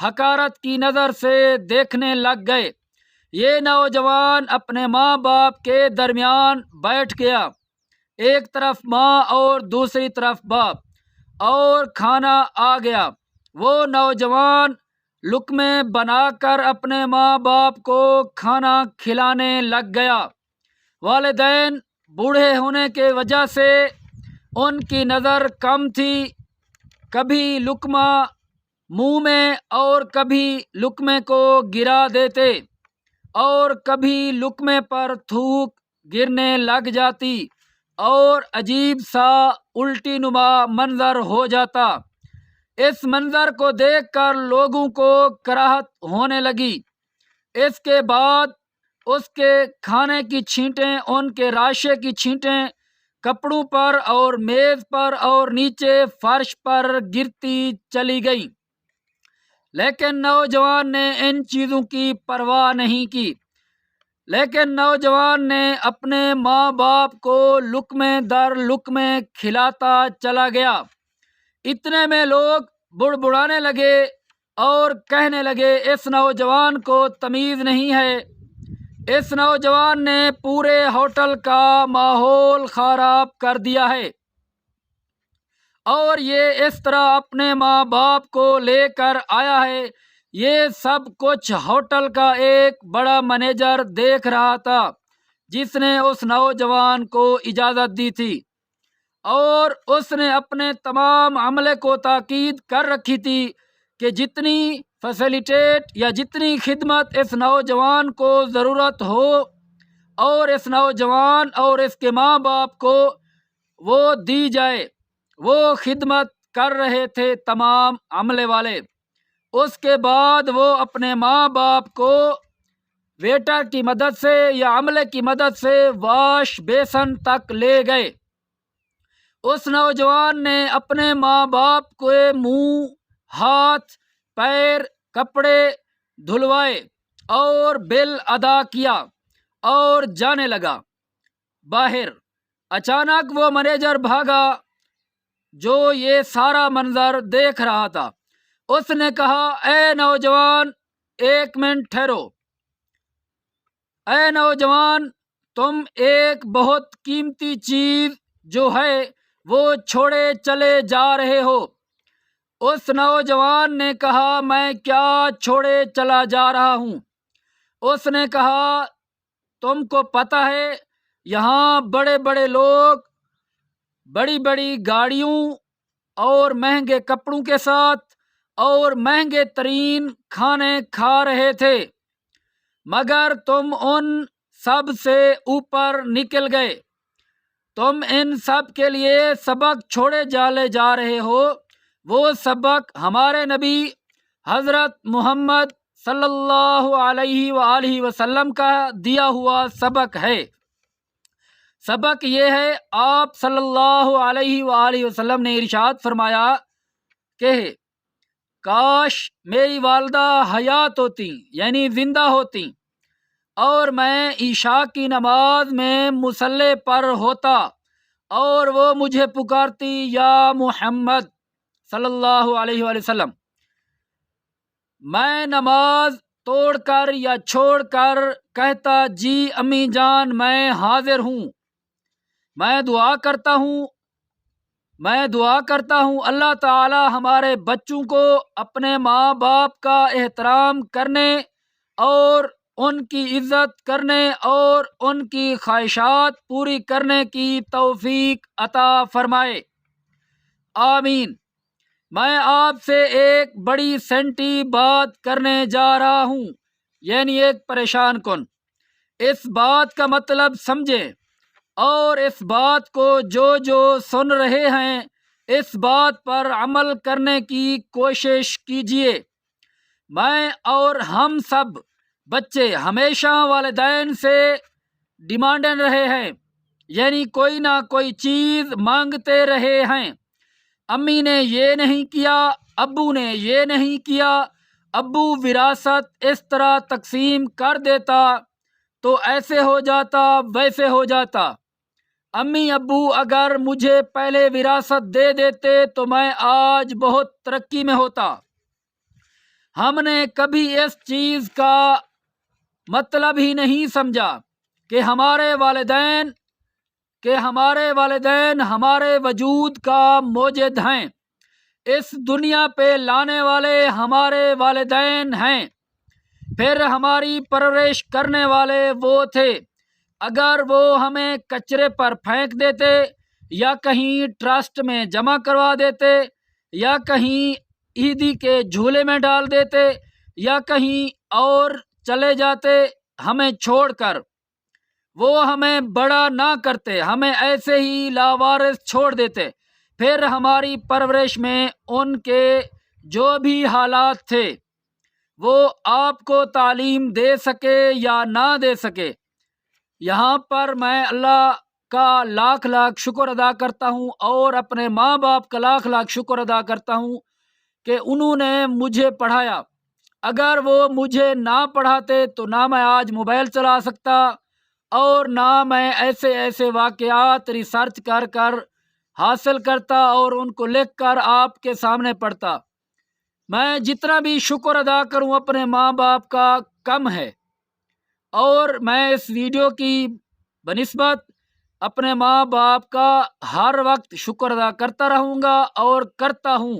حقارت کی نظر سے دیکھنے لگ گئے۔ یہ نوجوان اپنے ماں باپ کے درمیان بیٹھ گیا، ایک طرف ماں اور دوسری طرف باپ، اور کھانا آ گیا۔ وہ نوجوان لقمے بنا کر اپنے ماں باپ کو کھانا کھلانے لگ گیا۔ والدین بوڑھے ہونے کی وجہ سے ان کی نظر کم تھی، کبھی لقمہ منہ میں اور کبھی لقمے کو گرا دیتے، اور کبھی لقمے پر تھوک گرنے لگ جاتی اور عجیب سا الٹی نما منظر ہو جاتا۔ اس منظر کو دیکھ کر لوگوں کو کراہت ہونے لگی۔ اس کے بعد اس کے کھانے کی چھینٹیں، ان کے راشے کی چھینٹیں کپڑوں پر اور میز پر اور نیچے فرش پر گرتی چلی گئیں، لیکن نوجوان نے ان چیزوں کی پرواہ نہیں کی۔ لیکن نوجوان نے اپنے ماں باپ کو لقمے در لقمے کھلاتا چلا گیا۔ اتنے میں لوگ بڑبڑانے لگے اور کہنے لگے، اس نوجوان کو تمیز نہیں ہے، اس نوجوان نے پورے ہوٹل کا ماحول خراب کر دیا ہے، اور یہ اس طرح اپنے ماں باپ کو لے کر آیا ہے۔ یہ سب کچھ ہوٹل کا ایک بڑا مینیجر دیکھ رہا تھا، جس نے اس نوجوان کو اجازت دی تھی، اور اس نے اپنے تمام عملے کو تاکید کر رکھی تھی کہ جتنی فیسیلیٹیٹ یا جتنی خدمت اس نوجوان کو ضرورت ہو، اور اس نوجوان اور اس کے ماں باپ کو وہ دی جائے۔ وہ خدمت کر رہے تھے تمام عملے والے۔ اس کے بعد وہ اپنے ماں باپ کو ویٹر کی مدد سے یا عملے کی مدد سے واش بیسن تک لے گئے۔ اس نوجوان نے اپنے ماں باپ کے منہ، ہاتھ، پیر، کپڑے دھلوائے اور بل ادا کیا اور جانے لگا باہر۔ اچانک وہ مینیجر بھاگا جو یہ سارا منظر دیکھ رہا تھا۔ اس نے کہا، اے نوجوان، ایک منٹ ٹھہرو۔ اے نوجوان، تم ایک بہت قیمتی چیز جو ہے وہ چھوڑے چلے جا رہے ہو۔ اس نوجوان نے کہا، میں کیا چھوڑے چلا جا رہا ہوں؟ اس نے کہا، تم کو پتہ ہے یہاں بڑے بڑے لوگ بڑی بڑی گاڑیوں اور مہنگے کپڑوں کے ساتھ اور مہنگے ترین کھانے کھا رہے تھے، مگر تم ان سب سے اوپر نکل گئے۔ تم ان سب کے لیے سبق چھوڑے جا رہے ہو۔ وہ سبق ہمارے نبی حضرت محمد صلی اللہ علیہ وآلہ وسلم کا دیا ہوا سبق ہے۔ سبق یہ ہے، آپ صلی اللہ علیہ وآلہ وسلم نے ارشاد فرمایا کہ کاش میری والدہ حیات ہوتی، یعنی زندہ ہوتی، اور میں عشاء کی نماز میں مصلی پر ہوتا اور وہ مجھے پکارتی، یا محمد صلی اللہ علیہ وآلہ وسلم۔ میں نماز توڑ کر یا چھوڑ کر کہتا، جی امی جان میں حاضر ہوں، میں دعا کرتا ہوں اللہ تعالی ہمارے بچوں کو اپنے ماں باپ کا احترام کرنے اور ان کی عزت کرنے اور ان کی خواہشات پوری کرنے کی توفیق عطا فرمائے، آمین۔ میں آپ سے ایک بڑی سینٹی بات کرنے جا رہا ہوں، یعنی ایک پریشان کن۔ اس بات کا مطلب سمجھیں اور اس بات کو جو سن رہے ہیں اس بات پر عمل کرنے کی کوشش کیجیے۔ میں اور ہم سب بچے ہمیشہ والدین سے ڈیمانڈن رہے ہیں، یعنی کوئی نہ کوئی چیز مانگتے رہے ہیں۔ امی نے یہ نہیں کیا، ابو نے یہ نہیں کیا۔ ابو وراثت اس طرح تقسیم کر دیتا تو ایسے ہو جاتا، ویسے ہو جاتا۔ امی ابو اگر مجھے پہلے وراثت دے دیتے تو میں آج بہت ترقی میں ہوتا۔ ہم نے کبھی اس چیز کا مطلب ہی نہیں سمجھا کہ ہمارے والدین ہمارے وجود کا موجد ہیں، اس دنیا پہ لانے والے ہمارے والدین ہیں، پھر ہماری پرورش کرنے والے وہ تھے۔ اگر وہ ہمیں کچرے پر پھینک دیتے یا کہیں ٹرسٹ میں جمع کروا دیتے یا کہیں عیدی کے جھولے میں ڈال دیتے یا کہیں اور چلے جاتے ہمیں چھوڑ کر، وہ ہمیں بڑا نہ کرتے، ہمیں ایسے ہی لاوارث چھوڑ دیتے، پھر ہماری پرورش میں ان کے جو بھی حالات تھے وہ آپ کو تعلیم دے سکے یا نہ دے سکے، یہاں پر میں اللہ کا لاکھ لاکھ شکر ادا کرتا ہوں اور اپنے ماں باپ کا لاکھ لاکھ شکر ادا کرتا ہوں کہ انہوں نے مجھے پڑھایا۔ اگر وہ مجھے نہ پڑھاتے تو نہ میں آج موبائل چلا سکتا اور نہ میں ایسے واقعات ریسرچ کر کر حاصل کرتا اور ان کو لکھ کر آپ کے سامنے پڑھتا۔ میں جتنا بھی شکر ادا کروں اپنے ماں باپ کا کم ہے، اور میں اس ویڈیو کی بنسبت اپنے ماں باپ کا ہر وقت شکر ادا کرتا رہوں گا اور کرتا ہوں۔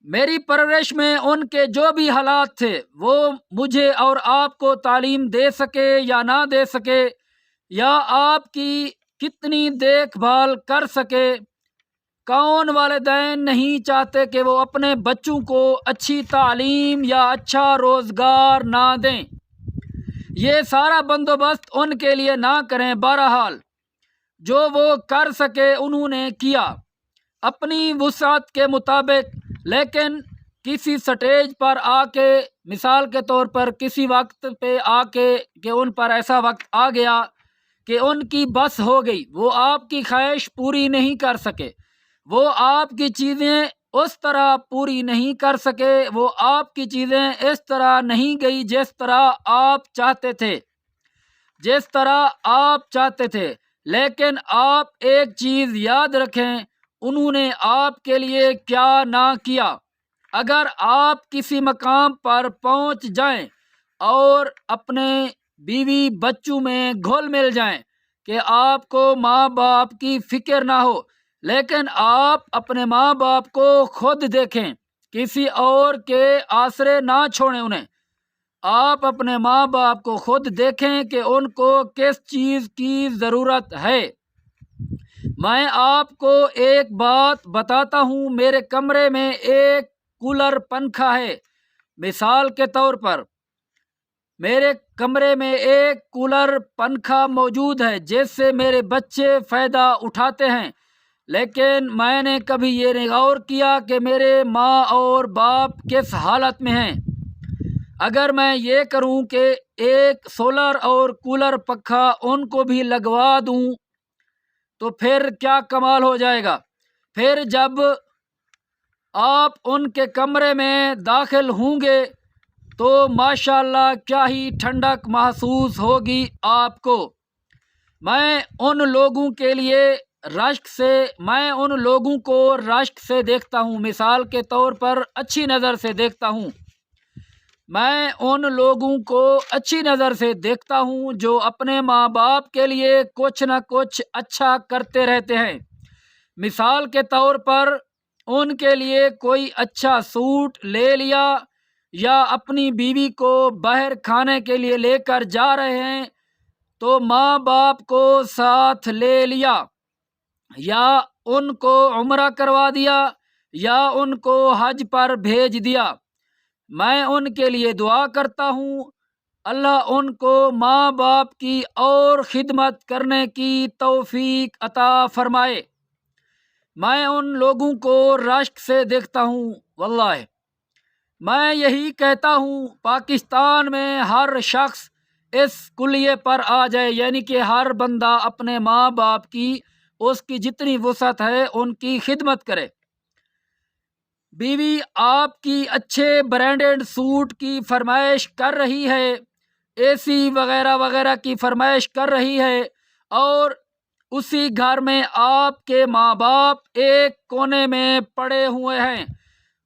میری پرورش میں ان کے جو بھی حالات تھے وہ مجھے اور آپ کو تعلیم دے سکے یا نہ دے سکے یا آپ کی کتنی دیکھ بھال کر سکے، کون والدین نہیں چاہتے کہ وہ اپنے بچوں کو اچھی تعلیم یا اچھا روزگار نہ دیں، یہ سارا بندوبست ان کے لیے نہ کریں۔ بہرحال جو وہ کر سکے انہوں نے کیا اپنی وسعت کے مطابق، لیکن کسی سٹیج پر آ کے، مثال کے طور پر کسی وقت پہ آ کے کہ ان پر ایسا وقت آ گیا کہ ان کی بس ہو گئی، وہ آپ کی خواہش پوری نہیں کر سکے، وہ آپ کی چیزیں اس طرح پوری نہیں کر سکے، وہ آپ کی چیزیں اس طرح نہیں گئی جس طرح آپ چاہتے تھے، لیکن آپ ایک چیز یاد رکھیں، انہوں نے آپ کے لیے کیا نہ کیا۔ اگر آپ کسی مقام پر پہنچ جائیں اور اپنے بیوی بچوں میں گھل مل جائیں کہ آپ کو ماں باپ کی فکر نہ ہو، لیکن آپ اپنے ماں باپ کو خود دیکھیں، کسی اور کے آسرے نہ چھوڑیں انہیں، آپ اپنے ماں باپ کو خود دیکھیں کہ ان کو کس چیز کی ضرورت ہے۔ میں آپ کو ایک بات بتاتا ہوں، میرے کمرے میں ایک کولر پنکھا ہے، مثال کے طور پر میرے کمرے میں ایک کولر پنکھا موجود ہے جس سے میرے بچے فائدہ اٹھاتے ہیں، لیکن میں نے کبھی یہ نہیں غور کیا کہ میرے ماں اور باپ کس حالت میں ہیں۔ اگر میں یہ کروں کہ ایک سولر اور کولر پنکھا ان کو بھی لگوا دوں تو پھر کیا کمال ہو جائے گا۔ پھر جب آپ ان کے کمرے میں داخل ہوں گے تو ماشاءاللہ کیا ہی ٹھنڈک محسوس ہوگی آپ کو۔ میں ان لوگوں کو رشک سے دیکھتا ہوں، مثال کے طور پر اچھی نظر سے دیکھتا ہوں، میں ان لوگوں کو اچھی نظر سے دیکھتا ہوں جو اپنے ماں باپ کے لیے کچھ نہ کچھ اچھا کرتے رہتے ہیں۔ مثال کے طور پر ان کے لیے کوئی اچھا سوٹ لے لیا یا اپنی بیوی کو باہر کھانے کے لیے لے کر جا رہے ہیں تو ماں باپ کو ساتھ لے لیا، یا ان کو عمرہ کروا دیا یا ان کو حج پر بھیج دیا۔ میں ان کے لیے دعا کرتا ہوں اللہ ان کو ماں باپ کی اور خدمت کرنے کی توفیق عطا فرمائے۔ میں ان لوگوں کو رشک سے دیکھتا ہوں، واللہ میں یہی کہتا ہوں پاکستان میں ہر شخص اس کلیے پر آ جائے، یعنی کہ ہر بندہ اپنے ماں باپ کی اس کی جتنی وسعت ہے ان کی خدمت کرے۔ بیوی آپ کی اچھے برانڈڈ سوٹ کی فرمائش کر رہی ہے، اے سی وغیرہ وغیرہ کی فرمائش کر رہی ہے، اور اسی گھر میں آپ کے ماں باپ ایک کونے میں پڑے ہوئے ہیں،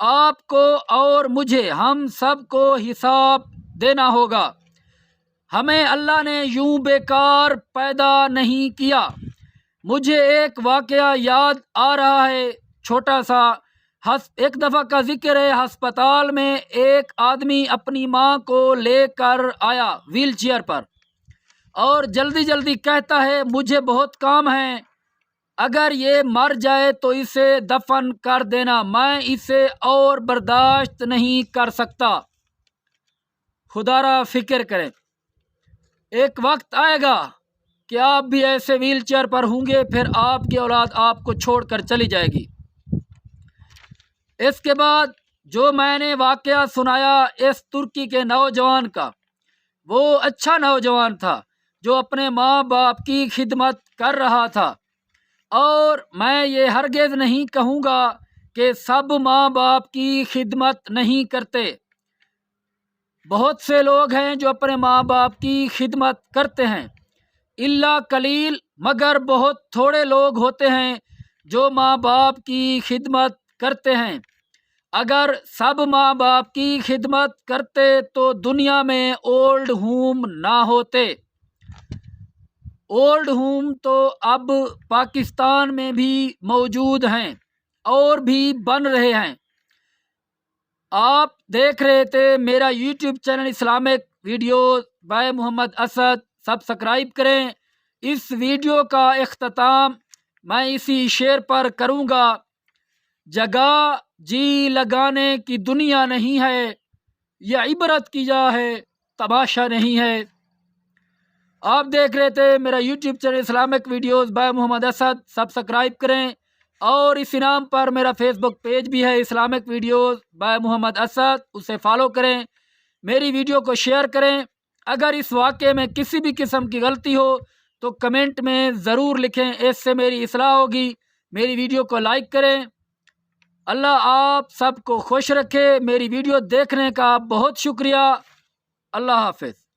آپ کو اور مجھے ہم سب کو حساب دینا ہوگا۔ ہمیں اللہ نے یوں بیکار پیدا نہیں کیا۔ مجھے ایک واقعہ یاد آ رہا ہے چھوٹا سا۔ ایک دفعہ کا ذکر ہے، ہسپتال میں ایک آدمی اپنی ماں کو لے کر آیا ویل چیئر پر، اور جلدی جلدی کہتا ہے مجھے بہت کام ہے، اگر یہ مر جائے تو اسے دفن کر دینا، میں اسے اور برداشت نہیں کر سکتا۔ خدا را فکر کریں، ایک وقت آئے گا کہ آپ بھی ایسے ویل چیئر پر ہوں گے، پھر آپ کی اولاد آپ کو چھوڑ کر چلی جائے گی۔ اس کے بعد جو میں نے واقعہ سنایا اس ترکی کے نوجوان کا، وہ اچھا نوجوان تھا جو اپنے ماں باپ کی خدمت کر رہا تھا، اور میں یہ ہرگز نہیں کہوں گا کہ سب ماں باپ کی خدمت نہیں کرتے۔ بہت سے لوگ ہیں جو اپنے ماں باپ کی خدمت کرتے ہیں، الا قلیل، مگر بہت تھوڑے لوگ ہوتے ہیں جو ماں باپ کی خدمت کرتے ہیں۔ اگر سب ماں باپ کی خدمت کرتے تو دنیا میں اولڈ ہوم نہ ہوتے۔ اولڈ ہوم تو اب پاکستان میں بھی موجود ہیں اور بھی بن رہے ہیں۔ آپ دیکھ رہے تھے میرا YouTube channel Islamic videos by Muhammad Asad, subscribe کریں۔ اس ویڈیو کا اختتام میں اسی شعر پر کروں گا: جگہ جی لگانے کی دنیا نہیں ہے، یہ عبرت کی جا ہے، تماشا نہیں ہے۔ آپ دیکھ رہے تھے میرا YouTube channel Islamic videos by Muhammad Asad, subscribe کریں، اور اس نام پر میرا فیس بک پیج بھی ہے اسلامک ویڈیوز بائی محمد اسد، اسے فالو کریں، میری ویڈیو کو شیئر کریں۔ اگر اس واقعے میں کسی بھی قسم کی غلطی ہو تو کمنٹ میں ضرور لکھیں، اس سے میری اصلاح ہوگی۔ میری ویڈیو کو لائک کریں۔ اللہ آپ سب کو خوش رکھے۔ میری ویڈیو دیکھنے کا بہت شکریہ۔ اللہ حافظ۔